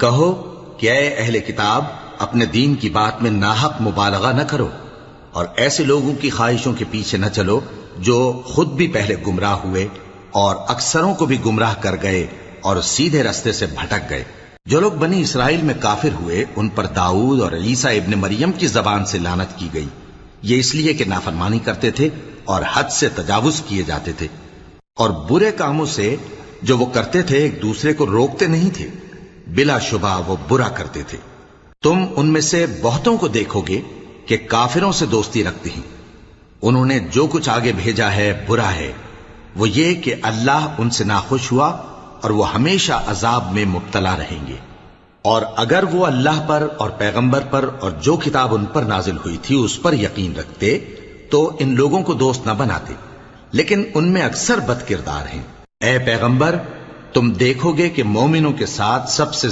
کہو کہ اے اہل کتاب، اپنے دین کی بات میں ناحق مبالغہ نہ کرو، اور ایسے لوگوں کی خواہشوں کے پیچھے نہ چلو جو خود بھی پہلے گمراہ ہوئے اور اکثروں کو بھی گمراہ کر گئے اور سیدھے رستے سے بھٹک گئے۔ جو لوگ بنی اسرائیل میں کافر ہوئے ان پر داؤد اور عیسیٰ ابن مریم کی زبان سے لعنت کی گئی، یہ اس لیے کہ نافرمانی کرتے تھے اور حد سے تجاوز کیے جاتے تھے، اور برے کاموں سے جو وہ کرتے تھے ایک دوسرے کو روکتے نہیں تھے، بلا شبہ وہ برا کرتے تھے۔ تم ان میں سے بہتوں کو دیکھو گے کہ کافروں سے دوستی رکھتے ہیں، انہوں نے جو کچھ آگے بھیجا ہے برا ہے، وہ یہ کہ اللہ ان سے ناخوش ہوا اور وہ ہمیشہ عذاب میں مبتلا رہیں گے۔ اور اگر وہ اللہ پر اور پیغمبر پر اور جو کتاب ان پر نازل ہوئی تھی اس پر یقین رکھتے تو ان لوگوں کو دوست نہ بناتے، لیکن ان میں اکثر بد کردار ہیں۔ اے پیغمبر، تم دیکھو گے کہ مومنوں کے ساتھ سب سے